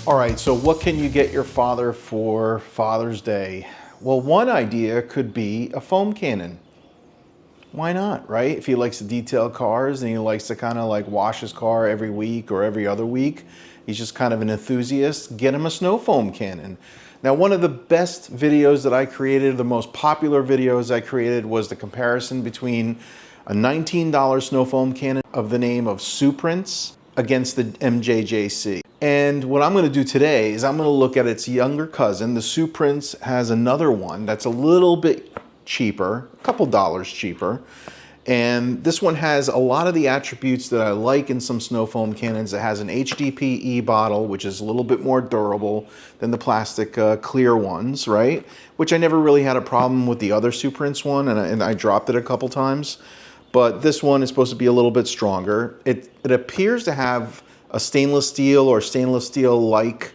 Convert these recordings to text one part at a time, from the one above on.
All right, so what can you get your father for Father's Day? Well, one idea could be a Foamcannon. Why not, right? If he likes to detail cars and he likes to kind of like wash his car every week or every other week, he's just kind of an enthusiast, get him a snow Foamcannon. Now, one of the best videos that I created, the most popular videos I created, was the comparison between a $19 snow Foamcannon of the name of Sooprinse against the MJJC. And what I'm going to do today is I'm going to look at its younger cousin. The Sooprinse has another one that's a little bit cheaper, a couple dollars cheaper. And this one has a lot of the attributes that I like in some snow Foamcannons. It has an HDPE bottle, which is a little bit more durable than the plastic clear ones, right? Which I never really had a problem with the other Sooprinse one, and I dropped it a couple times. But this one is supposed to be a little bit stronger. It appears to have a stainless steel or stainless steel-like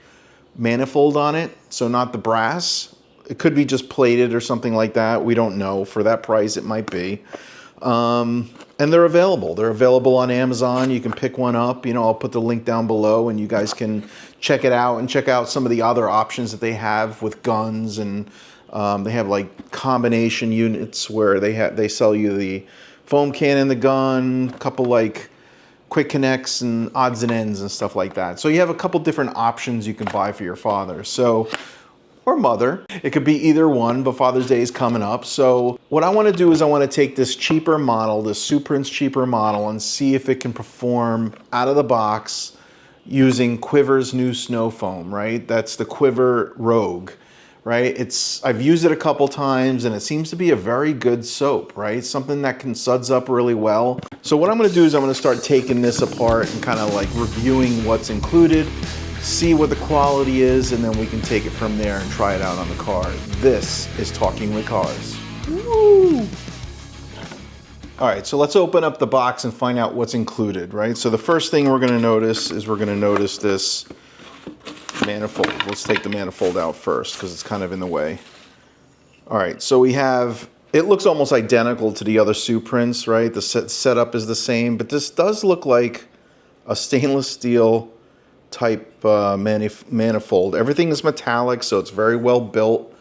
manifold on it, so not the brass. It could be just plated or something like that. We don't know. For that price, it might be. And they're available. They're available on Amazon. You can pick one up. You know, I'll put the link down below, and you guys can check it out and check out some of the other options that they have with guns. And they have like combination units where they sell you the Foamcannon, the gun, a couple like quick connects and odds and ends and stuff like that. So you have a couple different options you can buy for your father. So, or mother. It could be either one, but Father's Day is coming up. So what I want to do is I want to take this cheaper model, this Sooprinse cheaper model, and see if it can perform out of the box using Quiver's new snow foam, right? That's the Quiver Rogue, right? I've used it a couple times and it seems to be a very good soap, right? Something that can suds up really well. So what I'm going to do is I'm going to start taking this apart and kind of like reviewing what's included, see what the quality is, and then we can take it from there and try it out on the car. This is Talking with Cars. Woo! All right, so let's open up the box and find out what's included, right? So the first thing we're going to notice is this manifold. Let's take the manifold out first because it's kind of in the way. All right, so we have, it looks almost identical to the other Sooprinse, right? The setup is the same, but this does look like a stainless steel type manifold. Everything is metallic, so it's very well built,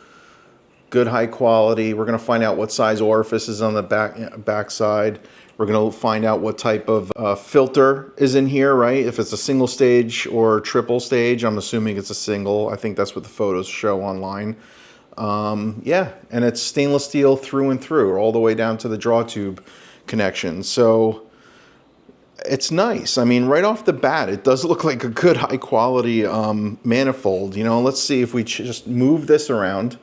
good high quality. We're going to find out what size orifice is on the back side. We're going to find out what type of filter is in here, right? If it's a single stage or triple stage. I'm assuming it's a single. I think that's what the photos show online. Yeah, and it's stainless steel through and through, all the way down to the draw tube connection. So it's nice. I mean, right off the bat, it does look like a good high quality manifold. You know, let's see if we just move this around.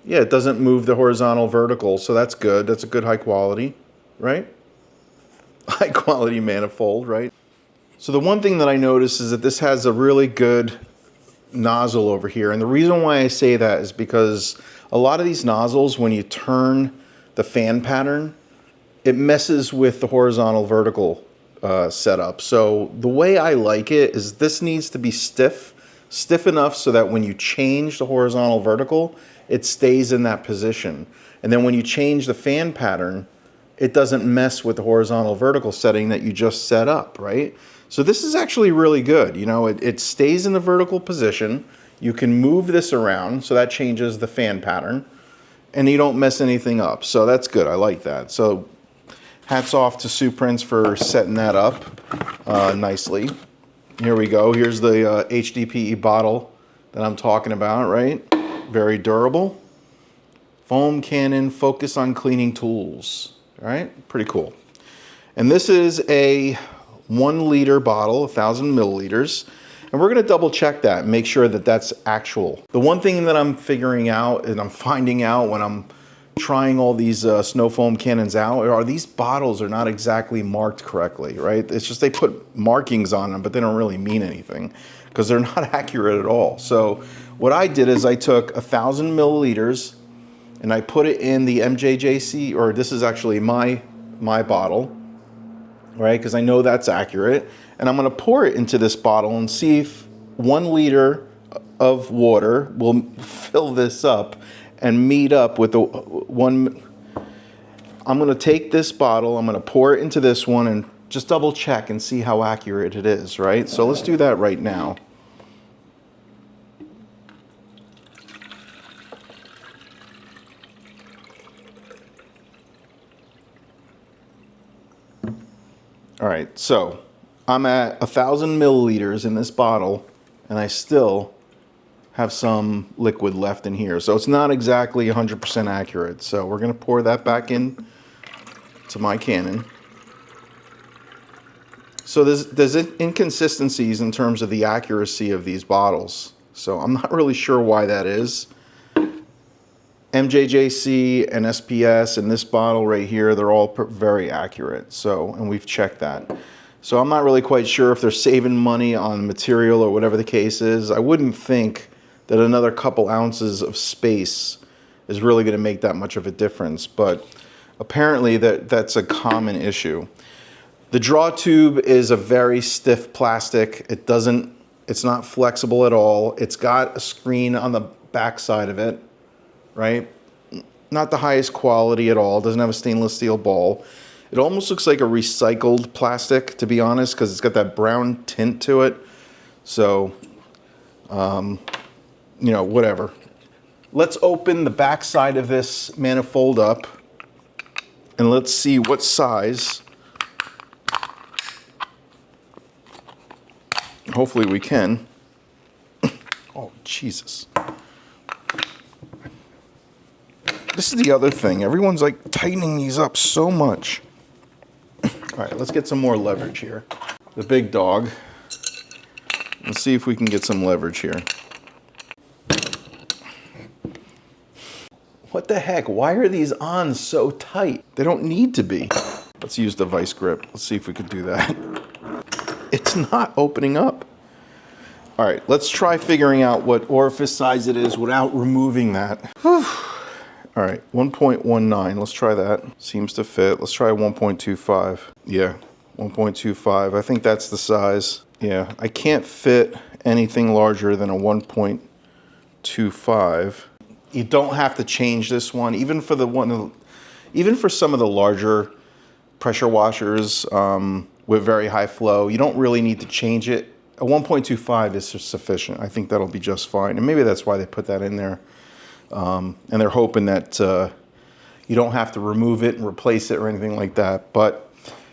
Yeah, it doesn't move the horizontal vertical, so that's good. That's a good high quality, right? High quality manifold, right? So the one thing that I noticed is that this has a really good nozzle over here. And the reason why I say that is because a lot of these nozzles, when you turn the fan pattern, it messes with the horizontal vertical setup. So the way I like it is this needs to be stiff enough so that when you change the horizontal vertical, it stays in that position. And then when you change the fan pattern, it doesn't mess with the horizontal vertical setting that you just set up, right? So this is actually really good. You know, it stays in the vertical position. You can move this around, so that changes the fan pattern, and you don't mess anything up. So that's good. I like that. So hats off to Sooprinse for setting that up nicely. Here we go. Here's the HDPE bottle that I'm talking about, right? Very durable. Foamcannon, focus on cleaning tools. All right, pretty cool. And this is a 1 liter bottle, 1,000 milliliters. And we're gonna double check that and make sure that that's actual. The one thing that I'm figuring out and I'm finding out when I'm trying all these snow Foamcannons out are these bottles are not exactly marked correctly, right? It's just they put markings on them, but they don't really mean anything because they're not accurate at all. So what I did is I took 1,000 milliliters and I put it in the MJJC, or this is actually my bottle, right? Because I know that's accurate. And I'm gonna pour it into this bottle and see if 1 liter of water will fill this up and meet up with the one. I'm gonna take this bottle, I'm gonna pour it into this one and just double check and see how accurate it is, right? So let's do that right now. All right, so I'm at 1,000 milliliters in this bottle, and I still have some liquid left in here. So it's not exactly 100% accurate. So we're gonna pour that back in to my cannon. So there's inconsistencies in terms of the accuracy of these bottles. So I'm not really sure why that is. MJJC and SPS and this bottle right here, they're all very accurate. So, and we've checked that. So I'm not really quite sure if they're saving money on material or whatever the case is. I wouldn't think that another couple ounces of space is really going to make that much of a difference, but apparently that's a common issue. The draw tube is a very stiff plastic. It's not flexible at all. It's got a screen on the back side of it, right? Not the highest quality at all. It doesn't have a stainless steel ball. It almost looks like a recycled plastic, to be honest, because it's got that brown tint to it. So, you know, whatever. Let's open the back side of this manifold up and let's see what size. Hopefully we can. Oh, Jesus. This is the other thing. Everyone's like tightening these up so much. All right, let's get some more leverage here. The big dog. Let's see if we can get some leverage here. What the heck? Why are these on so tight? They don't need to be. Let's use the vice grip. Let's see if we could do that. It's not opening up. All right, let's try figuring out what orifice size it is without removing that. Whew. All right, 1.19, let's try that. Seems to fit. Let's try 1.25. Yeah, 1.25. I think that's the size. Yeah, I can't fit anything larger than a 1.25. You don't have to change this one, even for some of the larger pressure washers with very high flow. You don't really need to change it. A 1.25 is sufficient. I think that'll be just fine. And maybe that's why they put that in there. And they're hoping that you don't have to remove it and replace it or anything like that. But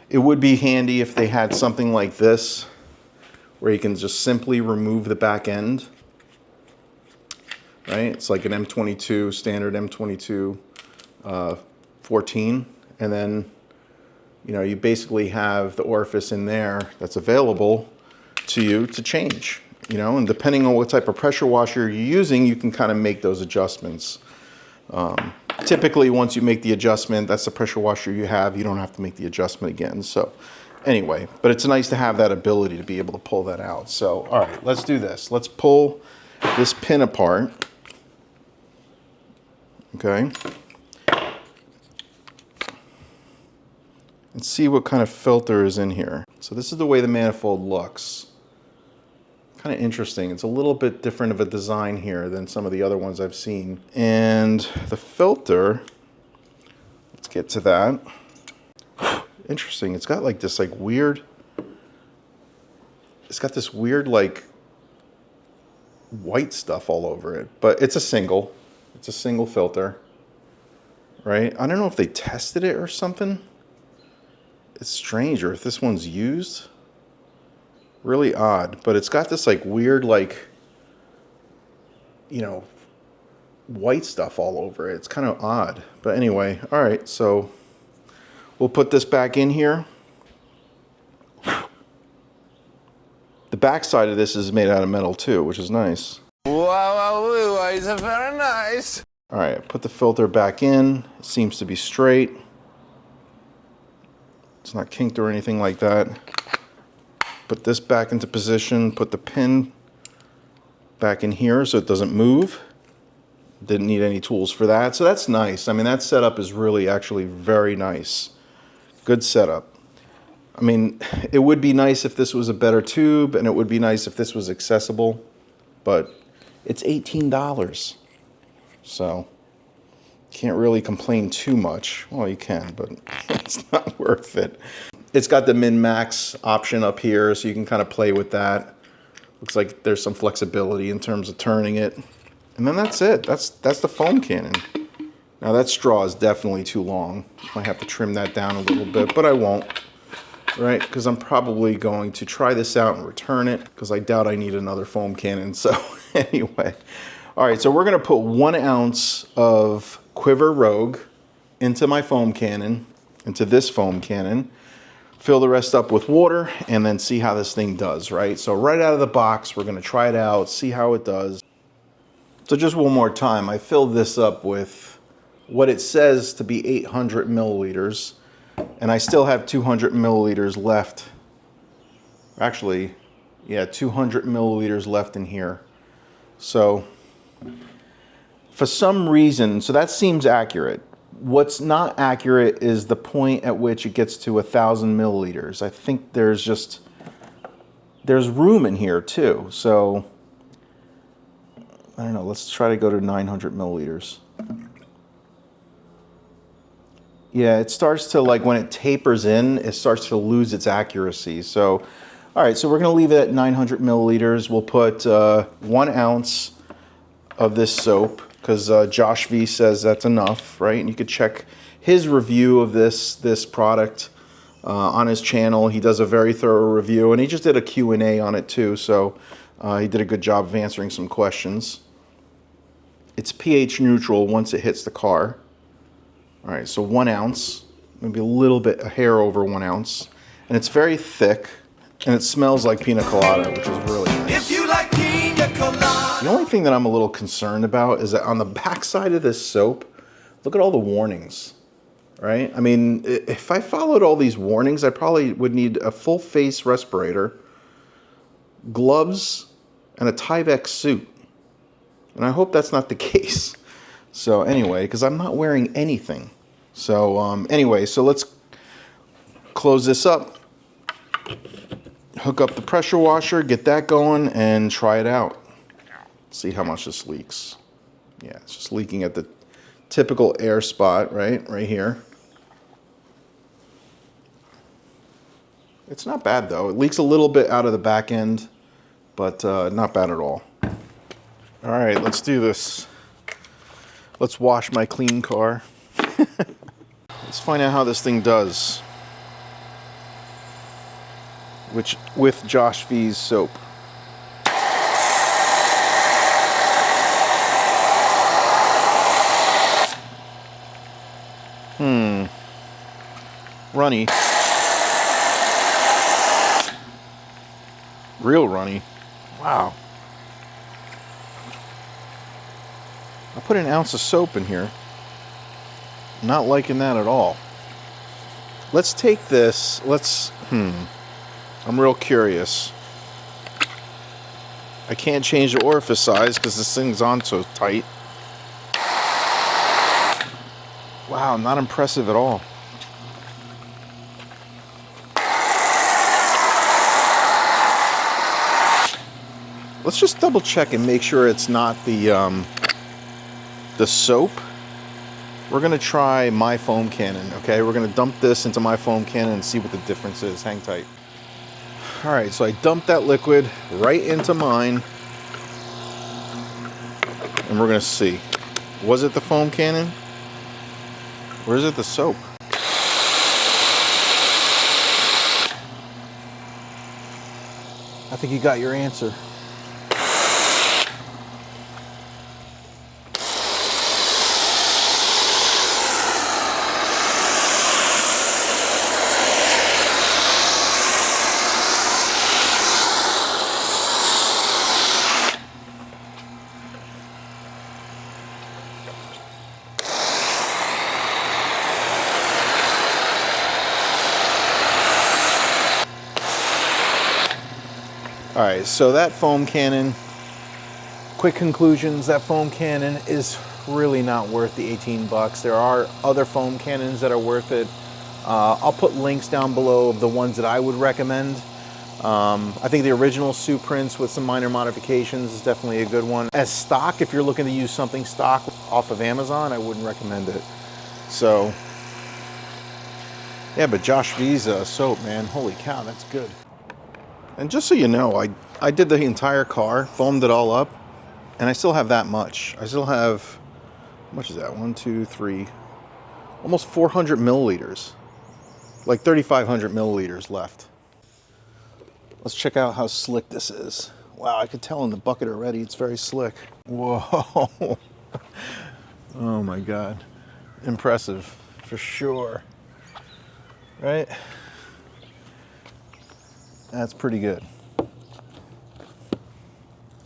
it would be handy if they had something like this where you can just simply remove the back end. Right? It's like an M22, standard M22 14. And then, you know, you basically have the orifice in there that's available to you to change. You know, and depending on what type of pressure washer you're using, you can kind of make those adjustments. Typically, once you make the adjustment, that's the pressure washer you have. You don't have to make the adjustment again. So anyway, but it's nice to have that ability to be able to pull that out. So, all right, let's do this. Let's pull this pin apart. Okay. And see what kind of filter is in here. So this is the way the manifold looks. Kind of interesting. It's a little bit different of a design here than some of the other ones I've seen. And the filter, let's get to that. Interesting. It's got like this like weird, it's got this weird like white stuff all over it, but it's a single filter, right? I don't know if they tested it or something. It's strange, or if this one's used. Really odd, but it's got this like weird, like, you know, white stuff all over it. It's kind of odd, but anyway, all right, so we'll put this back in here. The back side of this is made out of metal too, which is nice. Wow, it's very nice. All right, put the filter back in. It seems to be straight. It's not kinked or anything like that. Put this back into position, put the pin back in here so it doesn't move. Didn't need any tools for that, so that's nice. I mean, that setup is really actually very nice. Good setup. I mean, it would be nice if this was a better tube, and it would be nice if this was accessible, but it's $18. So can't really complain too much. Well, you can, but it's not worth it. It's got the min-max option up here, so you can kind of play with that. Looks like there's some flexibility in terms of turning it. And then that's it. That's the Foamcannon. Now that straw is definitely too long. Might have to trim that down a little bit, but I won't, right? Because I'm probably going to try this out and return it, because I doubt I need another Foamcannon. So anyway, all right, so we're gonna put 1 ounce of Quiver Rogue into my Foamcannon, into this Foamcannon, fill the rest up with water, and then see how this thing does, right? So right out of the box, we're gonna try it out, see how it does. So just one more time, I filled this up with what it says to be 800 milliliters, and I still have 200 milliliters left. Actually, yeah, 200 milliliters left in here. So for some reason, so that seems accurate. What's not accurate is the point at which it gets to 1,000 milliliters. I think there's room in here too. So I don't know, let's try to go to 900 milliliters. Yeah, it starts to, like, when it tapers in, it starts to lose its accuracy. So, all right, so we're gonna leave it at 900 milliliters. We'll put 1 ounce of this soap, because Josh V says that's enough, right? And you could check his review of this product on his channel. He does a very thorough review, and he just did a Q&A on it too, so he did a good job of answering some questions. It's pH neutral once it hits the car. All right, so 1 ounce, maybe a hair over 1 ounce. And it's very thick, and it smells like pina colada, which is really nice. If you like pina colada. The only thing that I'm a little concerned about is that on the back side of this soap, look at all the warnings, right? I mean, if I followed all these warnings, I probably would need a full face respirator, gloves, and a Tyvek suit. And I hope that's not the case. So anyway, because I'm not wearing anything. So anyway, so let's close this up, hook up the pressure washer, get that going, and try it out. See how much this leaks. Yeah, it's just leaking at the typical air spot, right here. It's not bad though. It leaks a little bit out of the back end, but not bad at all. All right, let's do this. Let's wash my clean car. Let's find out how this thing does. With Josh V's soap. Runny. Real runny. Wow. I put 1 ounce of soap in here. Not liking that at all. Let's take this, I'm real curious. I can't change the orifice size because this thing's on so tight. Wow, not impressive at all. Let's just double check and make sure it's not the soap. We're gonna try my Foamcannon, okay? We're gonna dump this into my Foamcannon and see what the difference is. Hang tight. All right, so I dumped that liquid right into mine, and we're gonna see. Was it the Foamcannon? Or is it the soap? I think you got your answer. All right, so that Foamcannon, quick conclusions, that Foamcannon is really not worth the 18 bucks. There are other Foamcannons that are worth it. I'll put links down below of the ones that I would recommend. I think the original Sooprinse with some minor modifications is definitely a good one. As stock, if you're looking to use something stock off of Amazon, I wouldn't recommend it. So Yeah, but Josh V's soap, man, holy cow, that's good. And just so you know, I did the entire car, foamed it all up, and I still have that much. I still have, how much is that? 1, 2, 3, almost 400 milliliters. Like 3,500 milliliters left. Let's check out how slick this is. Wow, I could tell in the bucket already, it's very slick. Whoa. Oh my God. Impressive, for sure. Right? That's pretty good.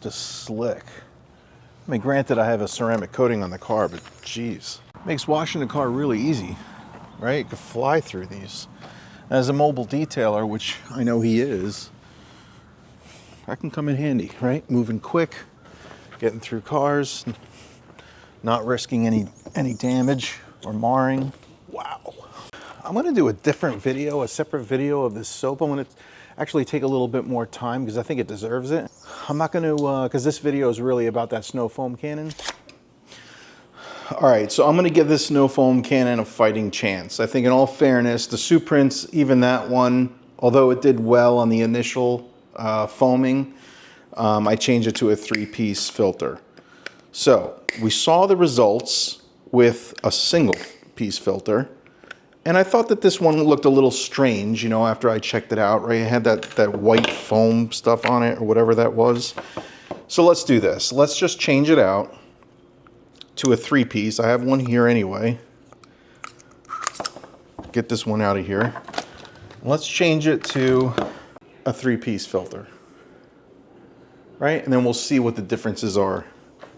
Just slick. I mean, granted, I have a ceramic coating on the car, but geez. Makes washing the car really easy, right? You can fly through these. As a mobile detailer, which I know he is, that can come in handy, right? Moving quick, getting through cars, not risking any damage or marring. Wow. I'm gonna do a different video, a separate video of this soap. I'm gonna actually take a little bit more time because I think it deserves it. I'm not gonna, because this video is really about that snow foam cannon. All right, so I'm gonna give this snow foam cannon a fighting chance. I think in all fairness, the Sooprinse, even that one, although it did well on the initial foaming, I changed it to a 3-piece filter. So we saw the results with a single piece filter. And I thought that this one looked a little strange, you know, after I checked it out, right? It had that white foam stuff on it or whatever that was. So let's do this. Let's just change it out to a 3-piece. I have one here anyway. Get this one out of here. Let's change it to a 3-piece filter, right? And then we'll see what the differences are.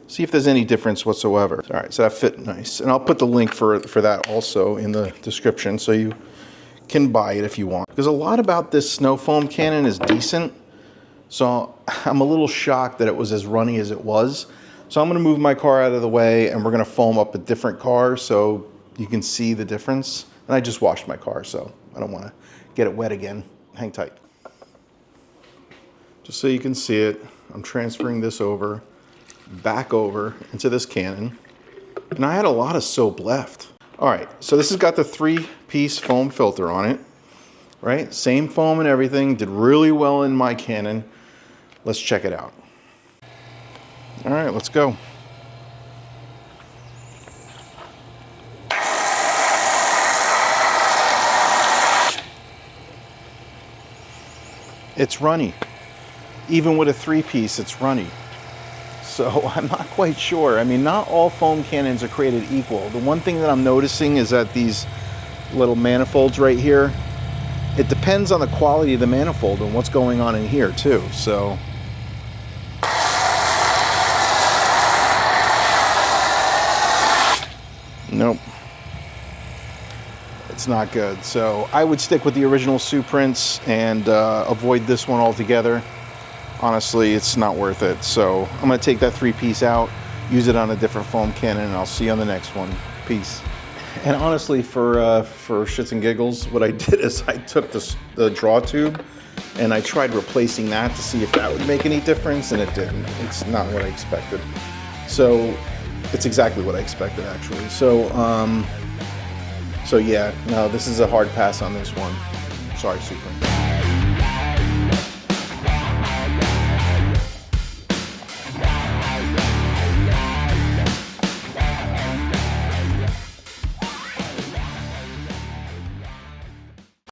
See if there's any difference whatsoever. All right, so that fit nice. And I'll put the link for that also in the description so you can buy it if you want. Because a lot about this snow foam cannon is decent. So I'm a little shocked that it was as runny as it was. So I'm gonna move my car out of the way and we're gonna foam up a different car so you can see the difference. And I just washed my car, so I don't wanna get it wet again. Hang tight. Just so you can see it, I'm transferring this back over into this cannon. And I had a lot of soap left. All right, so this has got the 3-piece foam filter on it, right? Same foam and everything, did really well in my cannon. Let's check it out. All right, let's go. It's runny. Even with a 3-piece, it's runny. So I'm not quite sure. I mean, not all foam cannons are created equal. The one thing that I'm noticing is that these little manifolds right here, it depends on the quality of the manifold and what's going on in here too, so. Nope. It's not good. So I would stick with the original Sooprinse and avoid this one altogether. Honestly, it's not worth it. So I'm gonna take that 3-piece out, use it on a different foam cannon, and I'll see you on the next one. Peace. And honestly, for shits and giggles, what I did is I took the draw tube and I tried replacing that to see if that would make any difference, and it didn't. It's not what I expected. So it's exactly what I expected, actually. So, so yeah, no, this is a hard pass on this one. Sorry, Sooprinse.